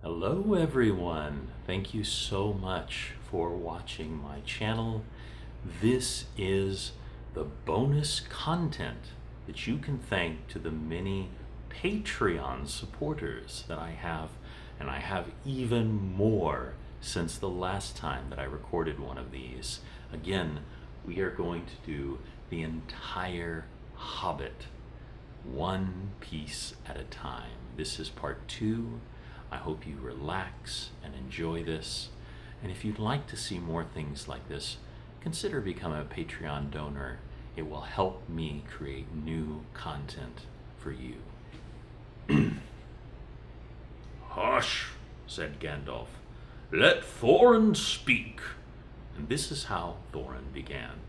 Hello everyone. Thank you so much for watching my channel. This is the bonus content that you can thank to the many Patreon supporters that I have, and I have even more since the last time that I recorded one of these. Again, we are going to do the entire Hobbit, one piece at a time. This is part 2. I hope you relax and enjoy this. And if you'd like to see more things like this, consider becoming a Patreon donor. It will help me create new content for you. Hush, said Gandalf. Let Thorin speak. And this is how Thorin began.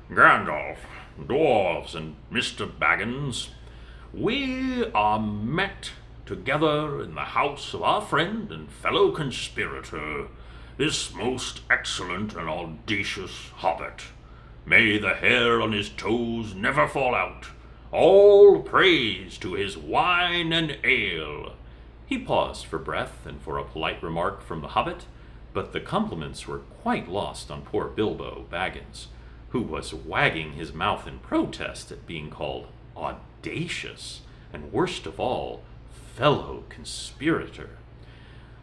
Gandalf, dwarves, and Mr. Baggins, we are met together in the house of our friend and fellow conspirator, this most excellent and audacious hobbit. May the hair on his toes never fall out. All praise to his wine and ale. He paused for breath and for a polite remark from the hobbit, but the compliments were quite lost on poor Bilbo Baggins, who was wagging his mouth in protest at being called audacious, and worst of all, fellow conspirator.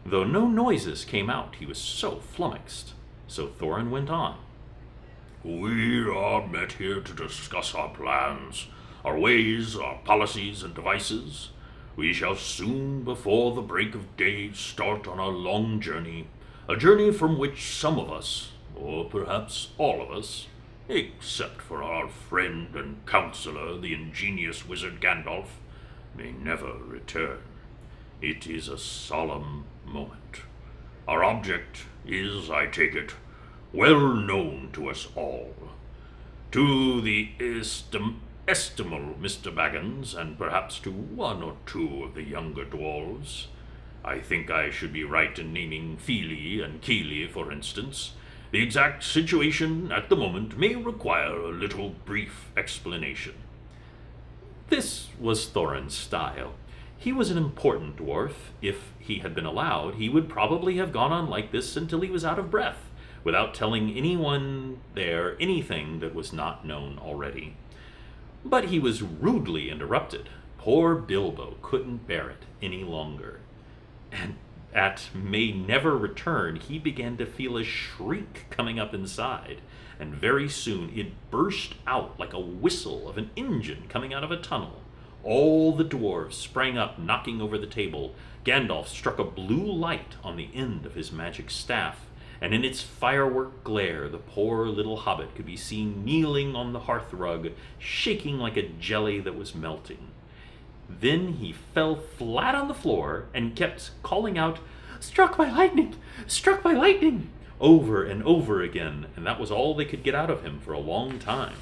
Though no noises came out, he was so flummoxed. So Thorin went on. We are met here to discuss our plans, our ways, our policies and devices. We shall soon, before the break of day, start on our long journey, a journey from which some of us, or perhaps all of us, except for our friend and counselor, the ingenious wizard Gandalf, may never return. It is a solemn moment. Our object is, I take it, well known to us all. To the estimable Mr. Baggins, and perhaps to one or two of the younger dwarves, I think I should be right in naming Fili and Kili, for instance, the exact situation at the moment may require a little brief explanation. This was Thorin's style. He was an important dwarf. If he had been allowed, he would probably have gone on like this until he was out of breath, without telling anyone there anything that was not known already. But he was rudely interrupted. Poor Bilbo couldn't bear it any longer. And at may never return, he began to feel a shriek coming up inside, and very soon it burst out like a whistle of an engine coming out of a tunnel. All the dwarves sprang up, knocking over the table. Gandalf struck a blue light on the end of his magic staff, and in its firework glare the poor little hobbit could be seen kneeling on the hearthrug, shaking like a jelly that was melting. Then he fell flat on the floor and kept calling out, "Struck by lightning! Struck by lightning!" over and over again, and that was all they could get out of him for a long time.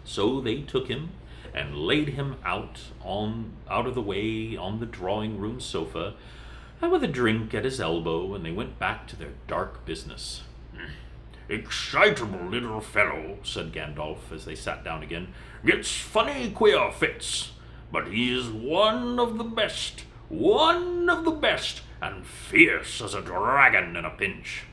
So they took him and laid him out of the way on the drawing room sofa, and with a drink at his elbow, and they went back to their dark business. Excitable little fellow, said Gandalf as they sat down again, gets funny queer fits, but he is one of the best, and fierce as a dragon in a pinch.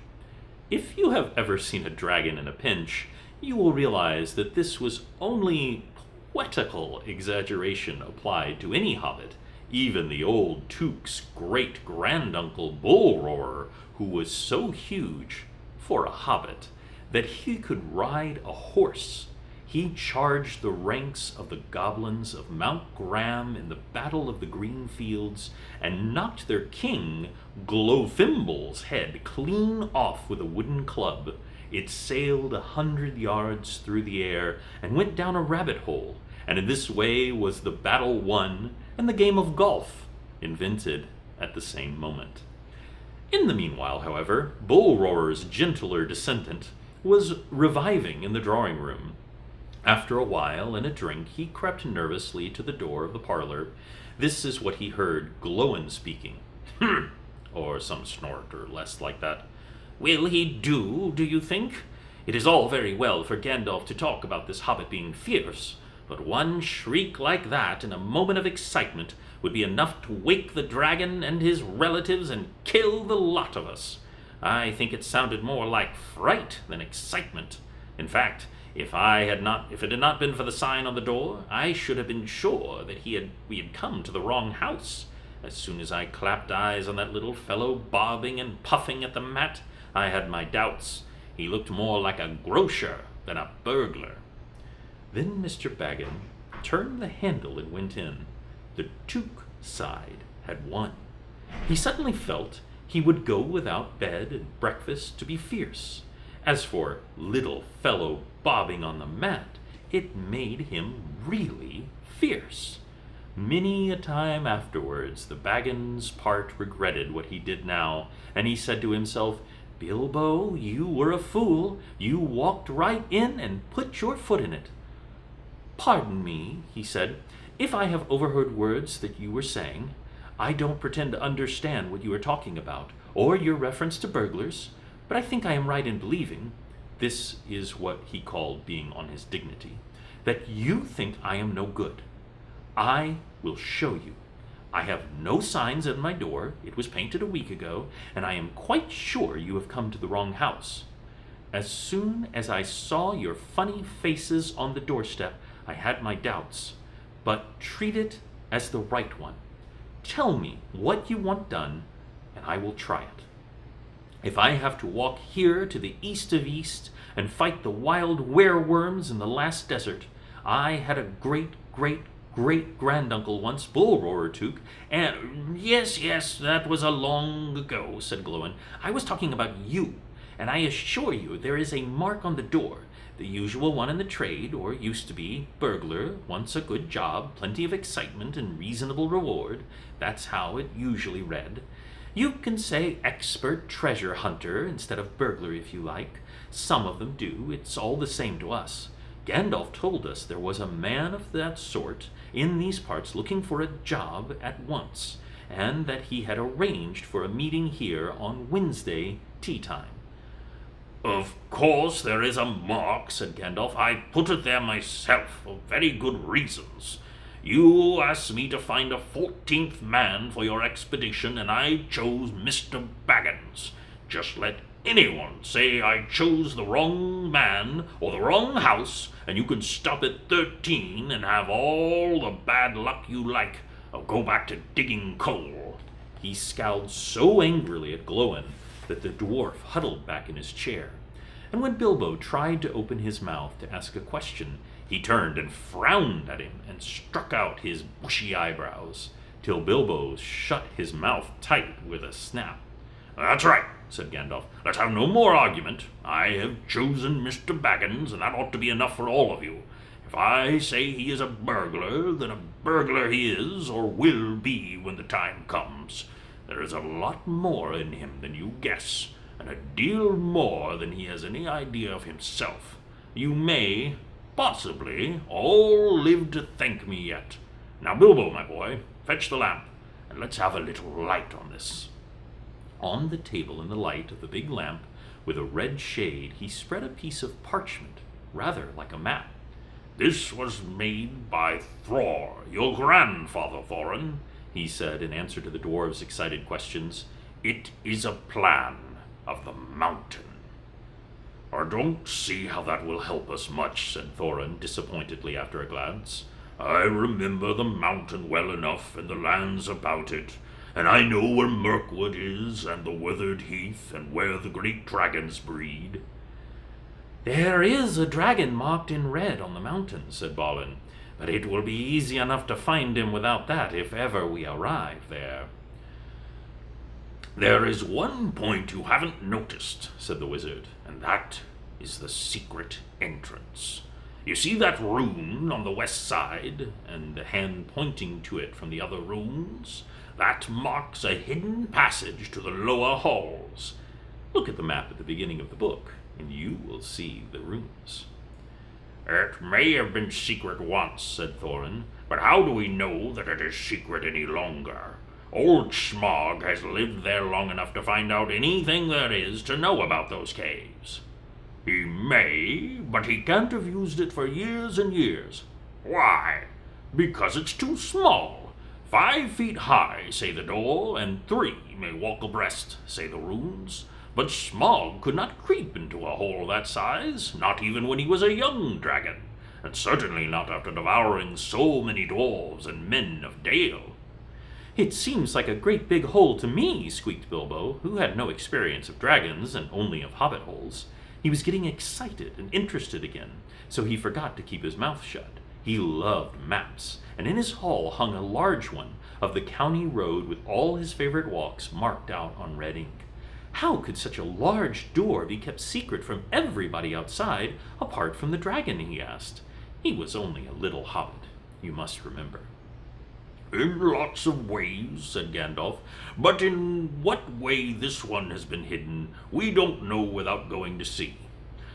If you have ever seen a dragon in a pinch, you will realize that this was only poetical exaggeration applied to any hobbit, even the old Took's great-granduncle Bull-roarer, who was so huge, for a hobbit, that he could ride a horse. He charged the ranks of the goblins of Mount Graham in the Battle of the Green Fields, and knocked their king, Glowfimble's head clean off with a wooden club. It sailed 100 yards through the air and went down a rabbit hole, and in this way was the battle won and the game of golf invented at the same moment. In the meanwhile, however, Bull-roarer's gentler descendant was reviving in the drawing room. After a while and a drink, he crept nervously to the door of the parlor. This is what he heard Glowin speaking. Or some snort or less like that. "Will he do you think? It is all very well for Gandalf to talk about this hobbit being fierce, but one shriek like that in a moment of excitement would be enough to wake the dragon and his relatives and kill the lot of us. I think it sounded more like fright than excitement. In fact, if it had not been for the sign on the door, I should have been sure that we had come to the wrong house. As soon as I clapped eyes on that little fellow bobbing and puffing at the mat, I had my doubts. He looked more like a grocer than a burglar. Then Mr. Baggin turned the handle and went in. The Took side had won. He suddenly felt he would go without bed and breakfast to be fierce. As for little fellow bobbing on the mat, it made him really fierce. Many a time afterwards the Baggins part regretted what he did now, and he said to himself, "Bilbo, you were a fool. You walked right in and put your foot in it." "Pardon me," he said, "if I have overheard words that you were saying. I don't pretend to understand what you are talking about, or your reference to burglars, but I think I am right in believing," this is what he called being on his dignity, "that you think I am no good. I will show you. I have no signs at my door, it was painted a week ago, and I am quite sure you have come to the wrong house. As soon as I saw your funny faces on the doorstep, I had my doubts, but treat it as the right one. Tell me what you want done, and I will try it. If I have to walk here to the east of East and fight the wild wereworms in the last desert, I had a great-great-great-granduncle once, Bull Roarer Took, and—" Yes, that was a long ago," said Glowin. "I was talking about you, and I assure you there is a mark on the door, the usual one in the trade, or used to be, burglar, once a good job, plenty of excitement and reasonable reward. That's how it usually read. You can say expert treasure hunter instead of burglar if you like. Some of them do. It's all the same to us. Gandalf told us there was a man of that sort in these parts looking for a job at once, and that he had arranged for a meeting here on Wednesday tea-time." "Of course there is a mark," said Gandalf. "I put it there myself, for very good reasons. You asked me to find a 14th man for your expedition, and I chose Mr. Baggins. Just let anyone say I chose the wrong man or the wrong house, and you can stop at 13 and have all the bad luck you like, or go back to digging coal." He scowled so angrily at Glowin that the dwarf huddled back in his chair, and when Bilbo tried to open his mouth to ask a question, he turned and frowned at him and struck out his bushy eyebrows, till Bilbo shut his mouth tight with a snap. "That's right," said Gandalf. "Let's have no more argument. I have chosen Mr. Baggins, and that ought to be enough for all of you. If I say he is a burglar, then a burglar he is, or will be when the time comes. There is a lot more in him than you guess, and a deal more than he has any idea of himself. You may, possibly, all live to thank me yet. Now, Bilbo, my boy, fetch the lamp, and let's have a little light on this." On the table in the light of the big lamp, with a red shade, he spread a piece of parchment, rather like a map. "This was made by Thror, your grandfather, Thorin," he said in answer to the dwarves' excited questions. "It is a plan of the mountain." "I don't see how that will help us much," said Thorin disappointedly after a glance. "I remember the mountain well enough and the lands about it, and I know where Mirkwood is and the Withered Heath and where the great dragons breed." "There is a dragon marked in red on the mountain," said Balin, "but it will be easy enough to find him without that if ever we arrive there." "There is one point you haven't noticed," said the wizard, "and that is the secret entrance. You see that rune on the west side, and the hand pointing to it from the other runes? That marks a hidden passage to the lower halls. Look at the map at the beginning of the book, and you will see the runes." "It may have been secret once," said Thorin, "but how do we know that it is secret any longer? Old Smaug has lived there long enough to find out anything there is to know about those caves. He may, but he can't have used it for years and years. Why? Because it's too small. 5 feet high, say the door, and 3 may walk abreast, say the runes. But Smog could not creep into a hole that size, not even when he was a young dragon, and certainly not after devouring so many dwarves and men of Dale. It seems like a great big hole to me, squeaked Bilbo, who had no experience of dragons and only of hobbit holes. He was getting excited and interested again, so he forgot to keep his mouth shut. He loved maps, and in his hall hung a large one of the county road with all his favorite walks marked out on red ink. How could such a large door be kept secret from everybody outside, apart from the dragon, he asked. He was only a little hobbit, you must remember. In lots of ways, said Gandalf, but in what way this one has been hidden, we don't know without going to see.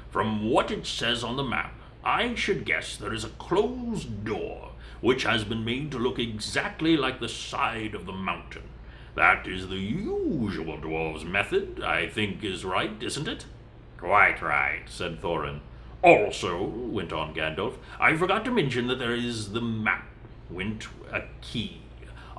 From what it says on the map, I should guess there is a closed door, which has been made to look exactly like the side of the mountain. That is the usual dwarves' method, I think is right, isn't it? Quite right, said Thorin. Also, went on Gandalf, I forgot to mention that there is the map, went a key,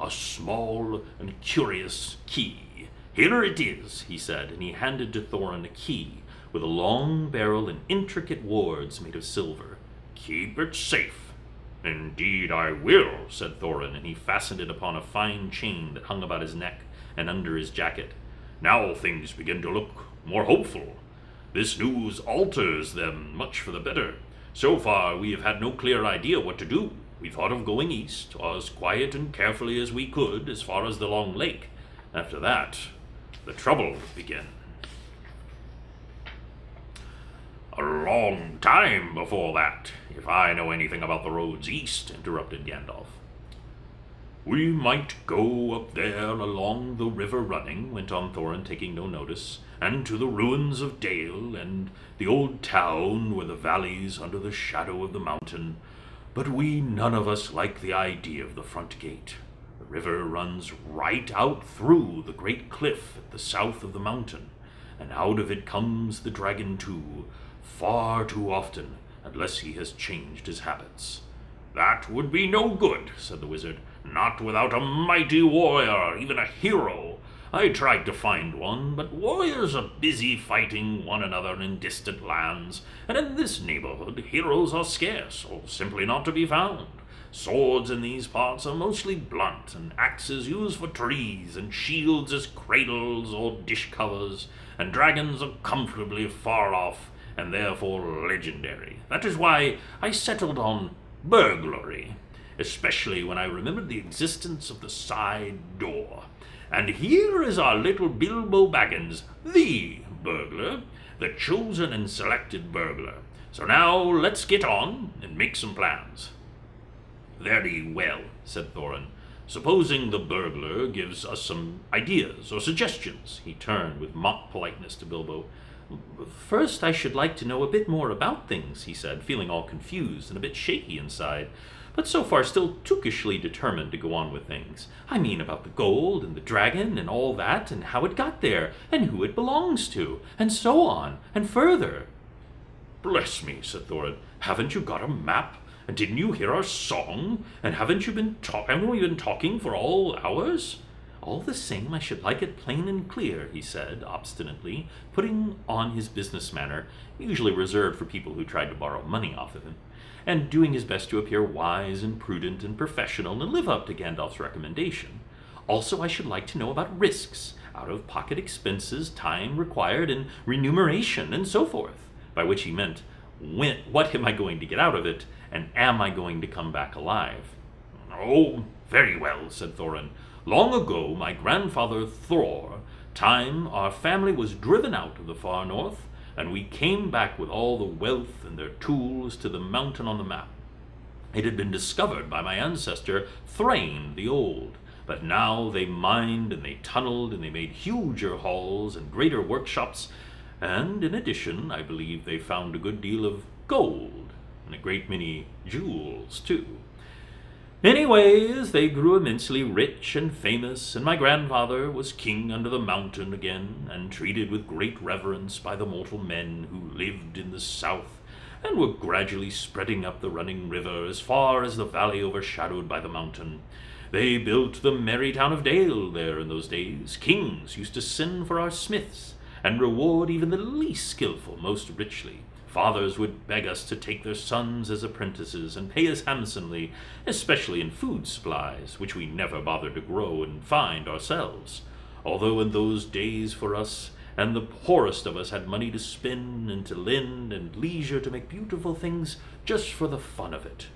a small and curious key. Here it is, he said, and he handed to Thorin a key with a long barrel and intricate wards made of silver. Keep it safe. Indeed I will, said Thorin, and he fastened it upon a fine chain that hung about his neck and under his jacket. Now things begin to look more hopeful. This news alters them much for the better. So far we have had no clear idea what to do. We thought of going east, as quiet and carefully as we could, as far as the Long Lake. After that, the trouble began. A long time before that, if I know anything about the roads east, interrupted Gandalf. We might go up there along the river running, went on Thorin, taking no notice, and to the ruins of Dale, and the old town where the valleys under the shadow of the mountain. But we none of us like the idea of the front gate. The river runs right out through the great cliff at the south of the mountain, and out of it comes the dragon too, far too often, unless he has changed his habits. That would be no good, said the wizard. Not without a mighty warrior, even a hero. I tried to find one, but warriors are busy fighting one another in distant lands, and in this neighborhood heroes are scarce, or simply not to be found. Swords in these parts are mostly blunt, and axes used for trees, and shields as cradles or dish covers, and dragons are comfortably far off, and therefore legendary. That is why I settled on burglary, especially when I remembered the existence of the side door. And here is our little Bilbo Baggins, the burglar, the chosen and selected burglar. So now let's get on and make some plans. Very well, said Thorin. Supposing the burglar gives us some ideas or suggestions. He turned with mock politeness to Bilbo. First, I should like to know a bit more about things, he said, feeling all confused and a bit shaky inside, but so far still tookishly determined to go on with things. I mean about the gold and the dragon and all that, and how it got there, and who it belongs to, and so on, and further. Bless me, said Thorin, haven't you got a map? And didn't you hear our song? And haven't we been talking for all hours? All the same, I should like it plain and clear, he said, obstinately, putting on his business manner, usually reserved for people who tried to borrow money off of him, and doing his best to appear wise and prudent and professional and live up to Gandalf's recommendation. Also, I should like to know about risks, out-of-pocket expenses, time required, and remuneration, and so forth, by which he meant, what am I going to get out of it, and am I going to come back alive? Oh, very well, said Thorin. Long ago, my grandfather Thor, our family was driven out of the far north, and we came back with all the wealth and their tools to the mountain on the map. It had been discovered by my ancestor Thrain the Old, but now they mined and they tunneled and they made huger halls and greater workshops, and in addition, I believe they found a good deal of gold and a great many jewels, too. Anyways, they grew immensely rich and famous, and my grandfather was king under the mountain again, and treated with great reverence by the mortal men who lived in the south, and were gradually spreading up the running river as far as the valley overshadowed by the mountain. They built the merry town of Dale there in those days. Kings used to send for our smiths, and reward even the least skillful most richly. Fathers would beg us to take their sons as apprentices, and pay us handsomely, especially in food supplies, which we never bothered to grow and find ourselves. Although in those days for us, and the poorest of us had money to spend and to lend, and leisure to make beautiful things just for the fun of it.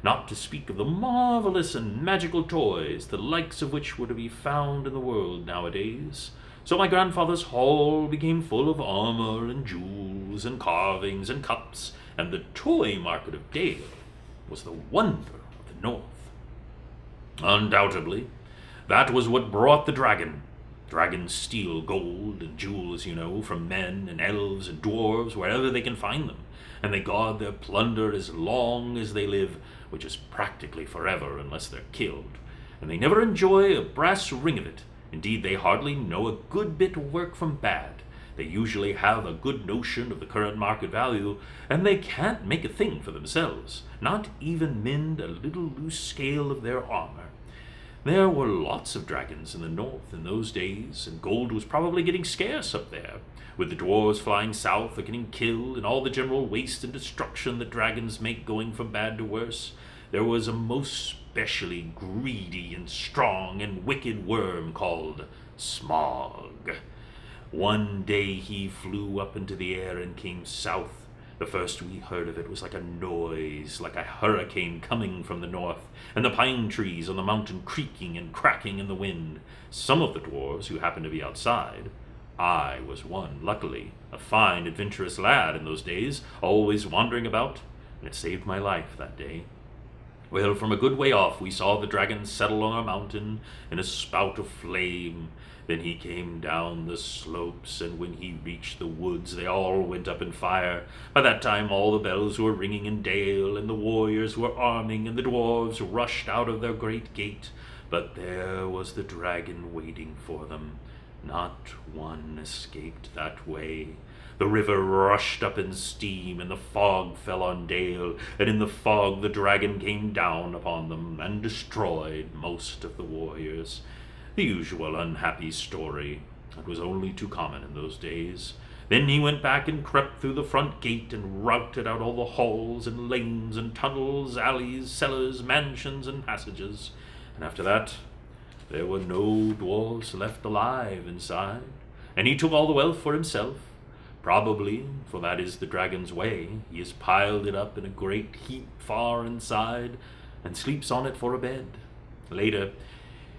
Not to speak of the marvelous and magical toys, the likes of which were to be found in the world nowadays. So my grandfather's hall became full of armor and jewels and carvings and cups, and the toy market of Dale was the wonder of the north. Undoubtedly, that was what brought the dragon. Dragons steal gold and jewels, from men and elves and dwarves wherever they can find them, and they guard their plunder as long as they live, which is practically forever unless they're killed, and they never enjoy a brass ring of it. Indeed, they hardly know a good bit of work from bad. They usually have a good notion of the current market value, and they can't make a thing for themselves, not even mend a little loose scale of their armor. There were lots of dragons in the north in those days, and gold was probably getting scarce up there, with the dwarves flying south or getting killed, and all the general waste and destruction that dragons make going from bad to worse. There was a most specially greedy and strong and wicked worm called Smog. One day he flew up into the air and came south. The first we heard of it was like a noise, like a hurricane coming from the north, and the pine trees on the mountain creaking and cracking in the wind. Some of the dwarves who happened to be outside, I was one, luckily, a fine, adventurous lad in those days, always wandering about, and it saved my life that day. Well, from a good way off, we saw the dragon settle on a mountain in a spout of flame. Then he came down the slopes, and when he reached the woods, they all went up in fire. By that time, all the bells were ringing in Dale, and the warriors were arming, and the dwarves rushed out of their great gate. But there was the dragon waiting for them. Not one escaped that way. The river rushed up in steam, and the fog fell on Dale, and in the fog the dragon came down upon them, and destroyed most of the warriors. The usual unhappy story. It was only too common in those days. Then he went back and crept through the front gate, and routed out all the halls and lanes and tunnels, alleys, cellars, mansions, and passages. And after that, there were no dwarfs left alive inside, and he took all the wealth for himself. Probably, for that is the dragon's way, he has piled it up in a great heap far inside, and sleeps on it for a bed. Later,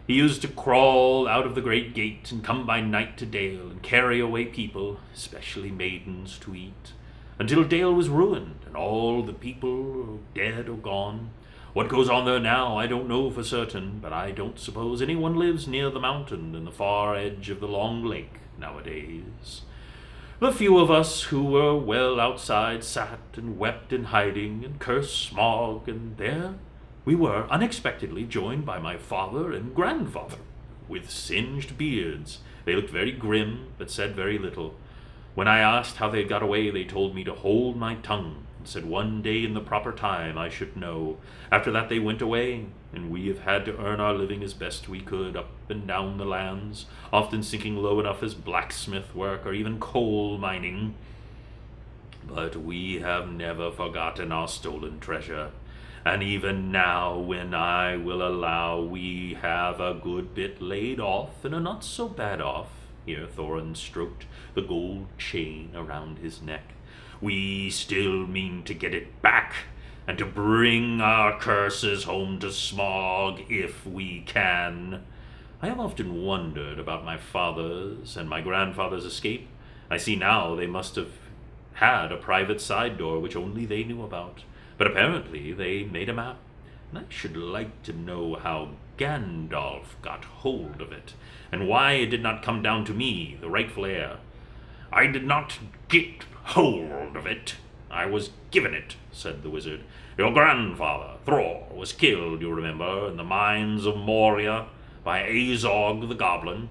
he used to crawl out of the great gate, and come by night to Dale, and carry away people, especially maidens, to eat, until Dale was ruined, and all the people dead or gone. What goes on there now, I don't know for certain, but I don't suppose anyone lives near the mountain and the far edge of the long lake nowadays. The few of us who were well outside sat and wept in hiding and cursed Smog, and there we were unexpectedly joined by my father and grandfather, with singed beards. They looked very grim, but said very little. When I asked how they got away, they told me to hold my tongue, and said one day in the proper time I should know. After that they went away, and we have had to earn our living as best we could up and down the lands, often sinking low enough as blacksmith work or even coal mining. But we have never forgotten our stolen treasure, and even now, when I will allow we have a good bit laid off and are not so bad off, here Thorin stroked the gold chain around his neck, we still mean to get it back, and to bring our curses home to Smog if we can. I have often wondered about my father's and my grandfather's escape. I see now they must have had a private side door which only they knew about, but apparently they made a map, and I should like to know how Gandalf got hold of it, and why it did not come down to me, the rightful heir. I did not get hold of it. I was given it, said the wizard. Your grandfather, Thror, was killed, you remember, in the mines of Moria by Azog the goblin.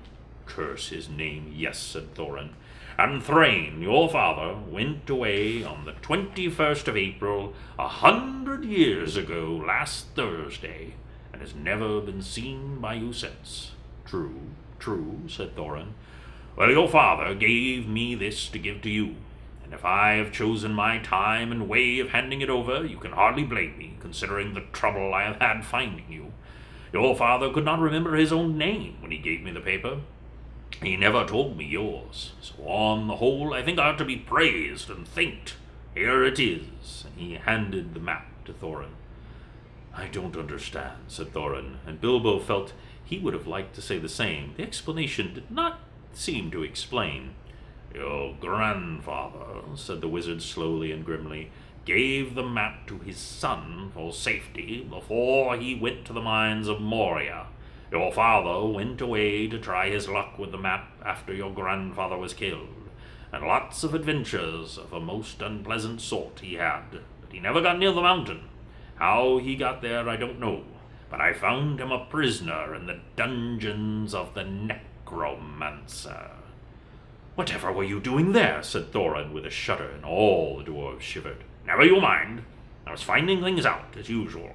Curse his name, yes, said Thorin. And Thrain, your father, went away on the 21st of April, 100 years ago last Thursday, and has never been seen by you since. True, true, said Thorin. Well, your father gave me this to give to you, and if I have chosen my time and way of handing it over, you can hardly blame me, considering the trouble I have had finding you. Your father could not remember his own name when he gave me the paper. He never told me yours, so on the whole I think I ought to be praised and thanked. Here it is, and he handed the map to Thorin. I don't understand, said Thorin, and Bilbo felt he would have liked to say the same. The explanation did not seem to explain. Your grandfather, said the wizard slowly and grimly, gave the map to his son for safety before he went to the mines of Moria. Your father went away to try his luck with the map after your grandfather was killed, and lots of adventures of a most unpleasant sort he had, but he never got near the mountain. How he got there I don't know, but I found him a prisoner in the dungeons of the Necromancer. Whatever were you doing there? Said Thorin with a shudder, and all the dwarves shivered. Never you mind. I was finding things out, as usual.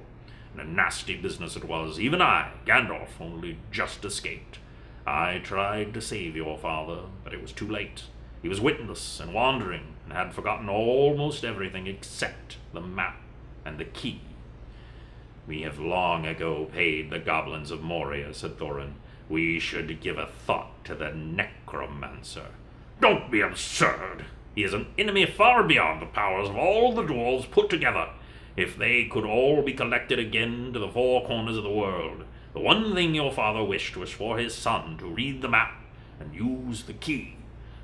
And a nasty business it was. Even I, Gandalf, only just escaped. I tried to save your father, but it was too late. He was witless and wandering, and had forgotten almost everything except the map and the key. We have long ago paid the goblins of Moria, said Thorin. We should give a thought to the Necromancer. Don't be absurd. He is an enemy far beyond the powers of all the dwarves put together. If they could all be collected again to the four corners of the world, the one thing your father wished was for his son to read the map and use the key.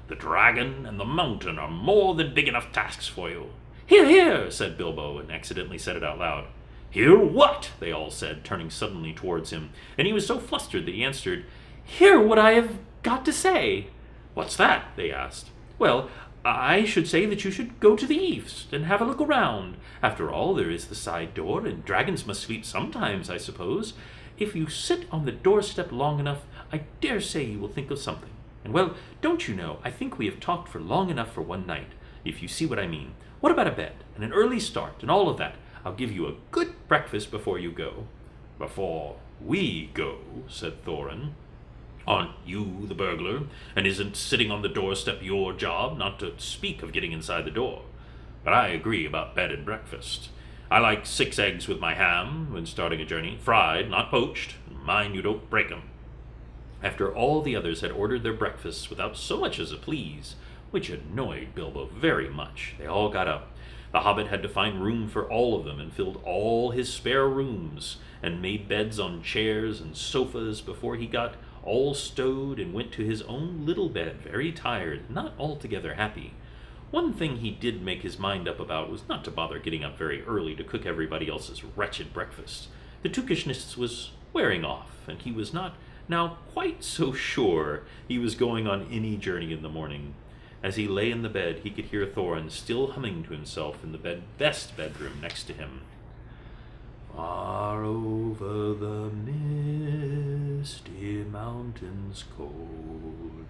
The dragon and the mountain are more than big enough tasks for you. Hear, hear, said Bilbo, and accidentally said it out loud. Hear what? They all said, turning suddenly towards him, and he was so flustered that he answered, Hear what I have got to say. What's that? They asked. Well, I should say that you should go to the east and have a look around. After all, there is the side door, and dragons must sleep sometimes, I suppose. If you sit on the doorstep long enough, I dare say you will think of something. And well, don't you know, I think we have talked for long enough for one night, if you see what I mean. What about a bed, and an early start, and all of that? I'll give you a good breakfast before you go. Before we go, said Thorin. Aren't you the burglar? And isn't sitting on the doorstep your job, not to speak of getting inside the door? But I agree about bed and breakfast. I like 6 eggs with my ham when starting a journey, fried, not poached. Mind you don't break 'em. After all the others had ordered their breakfasts without so much as a please, which annoyed Bilbo very much, they all got up. The hobbit had to find room for all of them, and filled all his spare rooms, and made beds on chairs and sofas before he got all stowed and went to his own little bed, very tired, not altogether happy. One thing he did make his mind up about was not to bother getting up very early to cook everybody else's wretched breakfast. The tookishness was wearing off, and he was not now quite so sure he was going on any journey in the morning. As he lay in the bed, he could hear Thorin still humming to himself in the best bedroom next to him. Far over the misty mountains cold,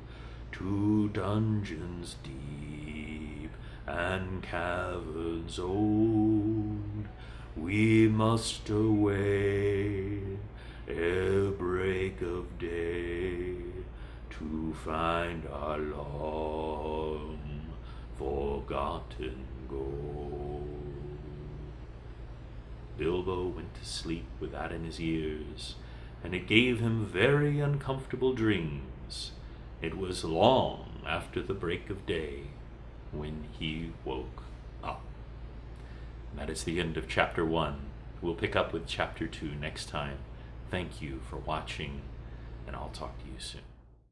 to dungeons deep and caverns old, we must away ere break of day, to find our long forgotten gold. Bilbo went to sleep with that in his ears, and it gave him very uncomfortable dreams. It was long after the break of day when he woke up. And that is the end of Chapter 1. We'll pick up with Chapter 2 next time. Thank you for watching, and I'll talk to you soon.